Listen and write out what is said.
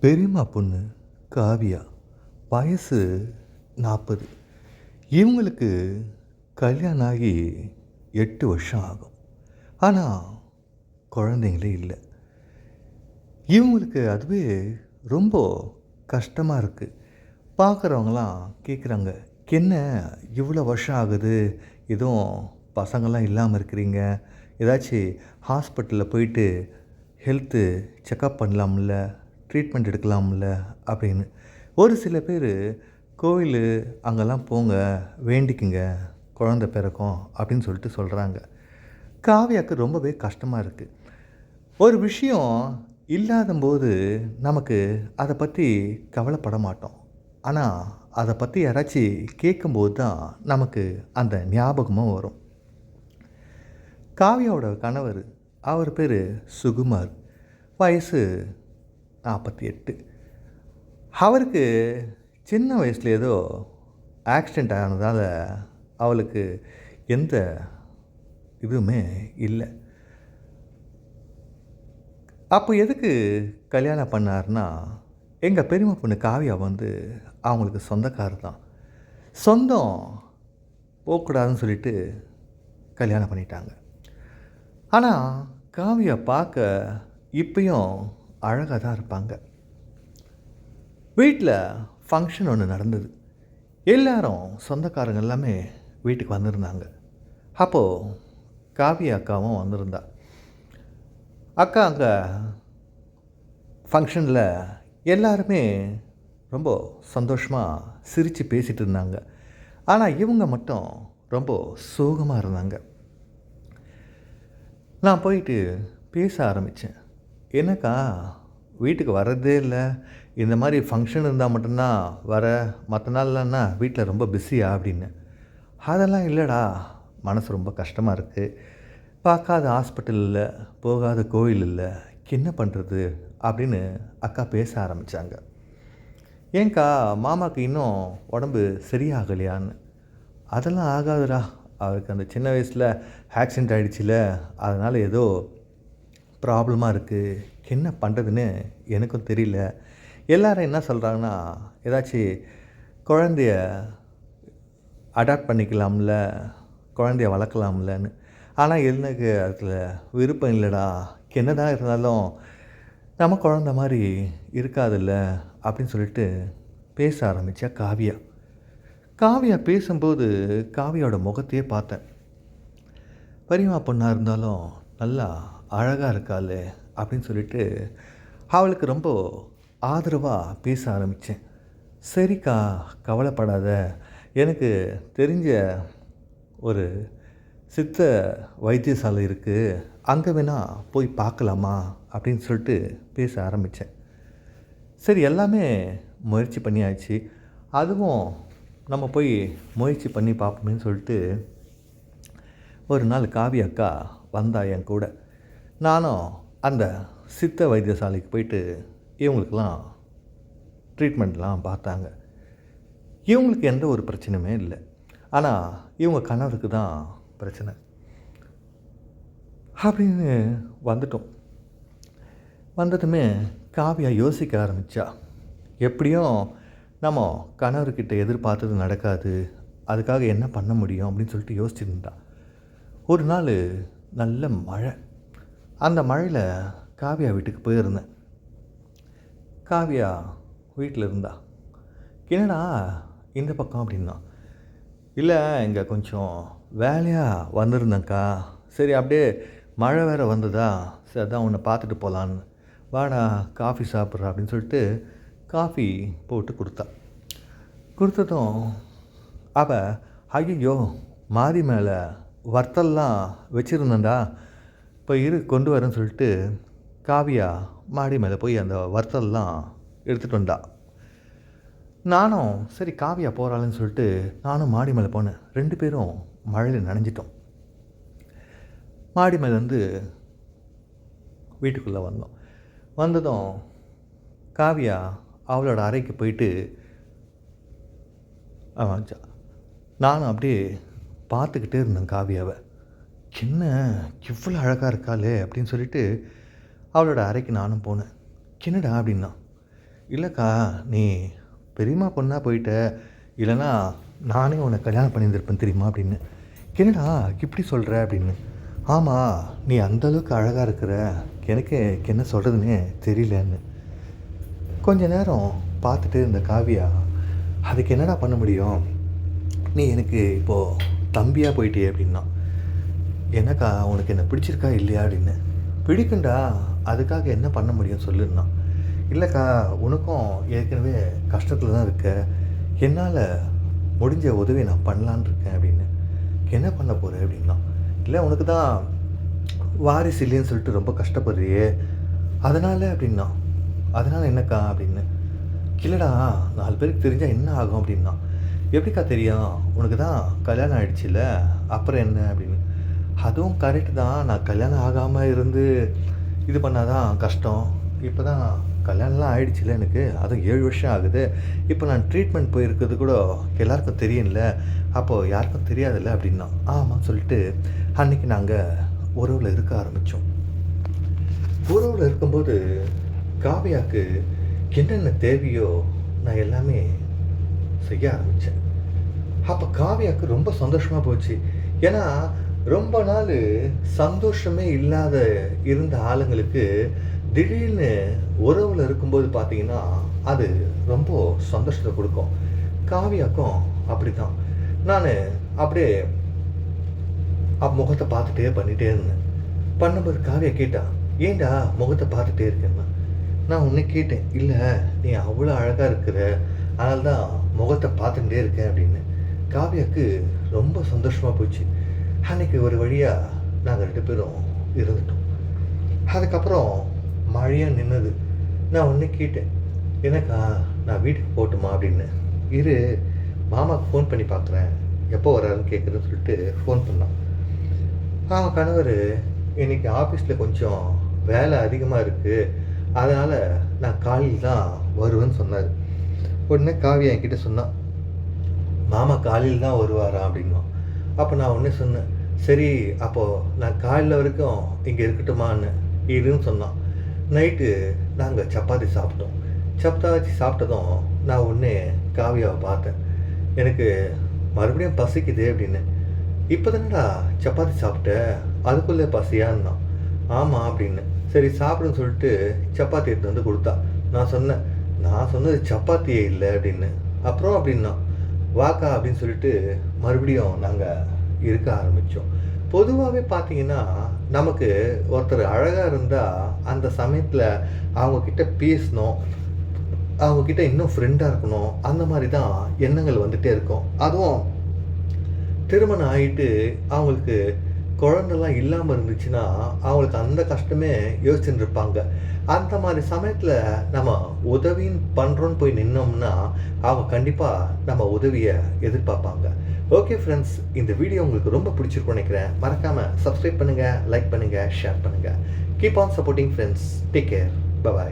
பெரியம்மா பொண்ணு காவியா, வயசு 40. இவங்களுக்கு கல்யாணம் ஆகி 8 வருஷம் ஆகும். ஆனால் குழந்தைங்களே இல்லை. இவங்களுக்கு அதுவே ரொம்ப கஷ்டமாக இருக்குது. பார்க்குறவங்களாம் கேட்குறாங்க, என்ன இவ்வளோ வருஷம் ஆகுது, எதுவும் பசங்கள்லாம் இல்லாமல் இருக்கிறீங்க, ஏதாச்சும் ஹாஸ்பிட்டலில் போயிட்டு ஹெல்த்து செக்கப் பண்ணலாம்ல, ட்ரீட்மெண்ட் எடுக்கலாம்ல அப்படின்னு. ஒரு சில பேர் கோயில் அங்கெல்லாம் போங்க, வேண்டிக்குங்க, குழந்த பிறக்கும் அப்படின்னு சொல்லிட்டு சொல்கிறாங்க. காவியாவுக்கு ரொம்பவே கஷ்டமாக இருக்குது. ஒரு விஷயம் இல்லாதம்போது நமக்கு அதை பற்றி கவலைப்பட மாட்டோம். ஆனால் அதை பற்றி யாராச்சும் கேட்கும்போது தான் நமக்கு அந்த ஞாபகமும் வரும். காவியாவோட கணவர், அவர் பேர் சுகுமார், வயசு 48. அவருக்கு சின்ன வயசில் ஏதோ ஆக்சிடெண்ட் ஆனதால் அவளுக்கு எந்த இதுவுமே இல்லை. அப்போ எதுக்கு கல்யாணம் பண்ணார்னா, எங்கள் பெரியம்மா பொண்ணு காவியா அவங்களுக்கு சொந்தக்காரர் தான். சொந்தம் போகக்கூடாதுன்னு சொல்லிட்டு கல்யாணம் பண்ணிட்டாங்க. ஆனால் காவியா பார்க்க இப்பயும் அழகாக தான் இருப்பாங்க. வீட்டில் ஃபங்க்ஷன் ஒன்று நடந்தது. எல்லாரும் சொந்தக்காரங்க எல்லாமே வீட்டுக்கு வந்திருந்தாங்க. அப்போது காவியா அக்காவும் வந்திருந்தா. அக்கா அங்கே ஃபங்க்ஷனில் எல்லாருமே ரொம்ப சந்தோஷமாக சிரித்து பேசிகிட்டு இருந்தாங்க. ஆனால் இவங்க மட்டும் ரொம்ப சோகமாக இருந்தாங்க. நான் போயிட்டு பேச ஆரம்பித்தேன். என்னக்கா வீட்டுக்கு வர்றதே இல்லை, இந்த மாதிரி ஃபங்க்ஷன் இருந்தால் மட்டும்தான் வர, மற்ற நாள்லன்னா வீட்டில் ரொம்ப பிஸியா அப்படின்னு. அதெல்லாம் இல்லைடா, மனசு ரொம்ப கஷ்டமாக இருக்குது, பார்க்காத ஹாஸ்பிட்டல் இல்லை, போகாத கோயில் இல்லை, என்ன பண்ணுறது அப்படின்னு அக்கா பேச ஆரம்பித்தாங்க. ஏங்க்கா மாமாவுக்கு இன்னும் உடம்பு சரியாகலையான்னு. அதெல்லாம் ஆகாதுடா, அவருக்கு அந்த சின்ன வயசில் ஆக்சிடெண்ட் ஆகிடுச்சில்ல, அதனால் ஏதோ ப்ராப்ளமாக இருக்குது, என்ன பண்ணுறதுன்னு எனக்கும் தெரியல. எல்லோரும் என்ன சொல்கிறாங்கன்னா, ஏதாச்சும் குழந்தைய அடாப்ட் பண்ணிக்கலாம்ல, குழந்தைய வளர்க்கலாம்லன்னு. ஆனால் எனக்கு அதில் விருப்பம் இல்லைடா, என்னதான் இருந்தாலும் நம்ம குழந்த மாதிரி இருக்காதுல்ல அப்படின்னு சொல்லிட்டு பேச ஆரம்பித்தா காவியா. காவியா பேசும்போது காவியோட முகத்தையே பார்த்தேன். பெரியம்மா பொண்ணாக இருந்தாலும் நல்லா அழகாக இருக்காளே அப்படின்னு சொல்லிட்டு அவளுக்கு ரொம்ப ஆதரவாக பேச ஆரம்பித்தேன். சரிக்கா, கவலைப்படாத, எனக்கு தெரிஞ்ச ஒரு சித்த வைத்தியசாலை இருக்குது, அங்கே வேணால் போய் பார்க்கலாமா அப்படின்னு சொல்லிட்டு பேச ஆரம்பித்தேன். சரி, எல்லாமே முயற்சி பண்ணியாச்சு, அதுவும் நம்ம போய் முயற்சி பண்ணி பார்ப்போமேன்னு சொல்லிட்டு ஒரு நாள் காவி அக்கா வந்தா என் கூட. நானும் அந்த சித்த வைத்தியசாலைக்கு போயிட்டு இவங்களுக்கெல்லாம் ட்ரீட்மெண்ட்லாம் பார்த்தாங்க. இவங்களுக்கு எந்த ஒரு பிரச்சனையுமே இல்லை. ஆனால் இவங்க கணவருக்கு தான் பிரச்சனை அப்படின்னு வந்துட்டோம். வந்ததுமே காவியா யோசிக்க ஆரம்பித்தா. எப்படியும் நம்ம கணவர்கிட்ட எதிர்பார்த்தது நடக்காது, அதுக்காக என்ன பண்ண முடியும் அப்படின்னு சொல்லிட்டு யோசிச்சுருந்தா. ஒரு நாள் நல்ல மழை. அந்த மழையில் காவியா வீட்டுக்கு போயிருந்தேன். காவியா வீட்டில் இருந்தா. என்னடா இந்த பக்கம் அப்படின்னா. இல்லை, இங்கே கொஞ்சம் வேலையாக வந்திருந்தேங்க்கா, சரி அப்படியே மழை வேறு வந்ததா, சரி அதான் உன்னை பார்த்துட்டு போகலான்னு, வாடா காஃபி சாப்பிட்றா அப்படின்னு சொல்லிட்டு காஃபி போட்டு கொடுத்ததும் அவள், ஐயோ மாடி மேலே வர்த்தல்லாம் வச்சுருந்தேன்டா, இப்போ கொண்டு வரேன்னு சொல்லிட்டு காவியா மாடி மேலே போய் அந்த வர்த்தல்லாம் எடுத்துகிட்டு வந்தா. நானும் சரி காவியா போகிறாள்னு சொல்லிட்டு நானும் மாடி மேலே போனேன். 2 பேரும் மழையில் நனைஞ்சிட்டோம். மாடி மேலேருந்து வீட்டுக்குள்ளே வந்ததும் காவியா அவளோட அறைக்கு போயிட்டு வச்சா. நானும் அப்படியே பார்த்துக்கிட்டே இருந்தேன் காவியாவை. என்ன இவ்வளோ அழகாக இருக்காளே அப்படின்னு சொல்லிட்டு அவளோட அறைக்கு நானும் போனேன். என்னடா அப்படின்னா, இல்லைக்கா, நீ பெரியம்மா பொண்ணா போயிட்ட. இல்லைன்னா நானே உன்னை கல்யாணம் பண்ணியிருந்திருப்பேன் தெரியுமா அப்படின்னு. என்னடா இப்படி சொல்கிற அப்படின்னு. ஆமாம், நீ அந்தளவுக்கு அழகாக இருக்கிற. எனக்கு என்ன சொல்கிறதுனே தெரியலன்னு. கொஞ்ச நேரம் பார்த்துட்டு இருந்த காவியா, அதுக்கு என்னடா பண்ண முடியும், நீ எனக்கு இப்போது தம்பியாக போயிட்டியே அப்படின்னா. என்னக்கா உனக்கு என்ன பிடிச்சிருக்கா இல்லையா அப்படின்னு. பிடிக்கும்டா, அதுக்காக என்ன பண்ண முடியும் சொல்லுன்னா. இல்லைக்கா, உனக்கும் ஏற்கனவே கஷ்டத்தில் தான் இருக்க. என்னால் முடிஞ்ச உதவி நான் பண்ணலான்னு இருக்கேன் அப்படின்னு. என்ன பண்ண போகிற அப்படின்னா. இல்லை, உனக்கு தான் வாரிசு இல்லைன்னு சொல்லிட்டு ரொம்ப கஷ்டப்படுறியே, அதனால் அப்படின்னா. அதனால் என்னக்கா அப்படின்னு. இல்லைடா, 4 பேருக்கு தெரிஞ்சால் என்ன ஆகும் அப்படின்னா. எப்படிக்கா தெரியும், உனக்கு தான் கல்யாணம் ஆகிடுச்சில்ல, அப்புறம் என்ன அப்படின்னு. அதுவும் கரெக்டு தான், நான் கல்யாணம் ஆகாமல் இருந்து இது பண்ணால் தான் கஷ்டம். இப்போ தான் கல்யாணம்லாம் ஆகிடுச்சில்ல எனக்கு, அதுவும் 7 வருஷம் ஆகுது. இப்போ நான் ட்ரீட்மெண்ட் போயிருக்கிறது கூட எல்லாருக்கும் தெரியும்ல, அப்போது யாருக்கும் தெரியாதுல்ல அப்படின்னா. ஆமாம் சொல்லிட்டு அன்றைக்கி நாங்கள் உறவில் இருக்க ஆரம்பித்தோம். உறவில் இருக்கும்போது காவியாவுக்கு என்னென்ன தேவையோ நான் எல்லாமே செய்ய ஆரம்பித்தேன். அப்போ காவியாவுக்கு ரொம்ப சந்தோஷமாக போச்சு. ஏன்னா ரொம்ப நாள் சந்தோஷமே இல்லாத இருந்த ஆளுங்களுக்கு திடீர்னு உறவில் இருக்கும்போது பார்த்தீங்கன்னா அது ரொம்ப சந்தோஷத்தை கொடுக்கும். காவியாக்கும் அப்படி தான். நான் அப்படியே முகத்தை பார்த்துட்டே பண்ணிகிட்டே இருந்தேன். பண்ணும்போது காவியா கேட்டா, ஏண்டா முகத்தை பார்த்துட்டே இருக்கேன்னா. நான் உன்னை கேட்டேன், இல்லை நீ அவ்வளோ அழகாக இருக்கிற, அதனால தான் முகத்தை பார்த்துட்டே இருக்கேன் அப்படின்னு. காவியாவுக்கு ரொம்ப சந்தோஷமாக போச்சு. அன்றைக்கி ஒரு வழியாக நாங்கள் 2 பேரும் இருந்துட்டோம். அதுக்கப்புறம் மழையாக நின்னது. நான் உன்னை கேட்டேன், எனக்கா நான் வீட்டுக்கு போகட்டுமா அப்படின்னு. இரு, மாமாவுக்கு ஃபோன் பண்ணி பார்க்குறேன், எப்போ வராருன்னு கேட்குறேன்னு சொல்லிட்டு ஃபோன் பண்ணான். அவன் கணவர், இன்றைக்கி ஆஃபீஸில் கொஞ்சம் வேலை அதிகமாக இருக்குது, அதனால் நான் காலையில் தான் வருவேன்னு சொன்னார். உடனே காவியா என்கிட்ட சொன்னான், மாமா காலையில் தான் வருவாரா அப்படின்னா. அப்போ நான் உடனே சொன்னேன், சரி அப்போது நான் காலையில் வரைக்கும் இங்கே இருக்கட்டுமான்னு இருன்னு சொன்னான். நைட்டு நாங்கள் சப்பாத்தி சாப்பிட்டோம். சப்பாத்தி சாப்பிட்டதும் நான் உடனே காவியாவை பார்த்தேன். எனக்கு மறுபடியும் பசிக்குது அப்படின்னு. இப்போ தானடா சப்பாத்தி சாப்பிட்ட, அதுக்குள்ளே பசியான்னா. ஆமாம் அப்படின்னு. சரி சாப்பிடுன்னு சொல்லிட்டு சப்பாத்தி எடுத்து வந்து கொடுத்தா. நான் சொன்னது சப்பாத்தியே இல்லை அப்படின்னு. அப்புறம் அப்படின்னா, வாக்கா அப்படின்னு சொல்லிட்டு மறுபடியும் நாங்கள் இருக்க ஆரம்பித்தோம். பொதுவாகவே பார்த்தீங்கன்னா நமக்கு ஒருத்தர் அழகாக இருந்தால் அந்த சமயத்தில் அவங்கக்கிட்ட பேசணும், அவங்கக்கிட்ட இன்னும் ஃப்ரெண்டாக இருக்கணும், அந்த மாதிரி தான் எண்ணங்கள் வந்துகிட்டே இருக்கும். அதுவும் திருமணம் ஆகிட்டு அவங்களுக்கு குழந்தெல்லாம் இல்லாமல் இருந்துச்சுன்னா அவங்களுக்கு அந்த கஷ்டமே யோசிச்சுட்டு இருப்பாங்க. அந்த மாதிரி சமயத்தில் நம்ம உதவின்னு பண்ணுறோன்னு போய் நின்னோம்னா அவங்க கண்டிப்பாக நம்ம உதவியை எதிர்பார்ப்பாங்க. ஓகே ஃப்ரெண்ட்ஸ், இந்த வீடியோ உங்களுக்கு ரொம்ப பிடிச்சிருக்கும்னு நினைக்கிறேன். மறக்காமல் சப்ஸ்கிரைப் பண்ணுங்கள், லைக் பண்ணுங்கள், ஷேர் பண்ணுங்கள். Keep on supporting friends. Take care. By.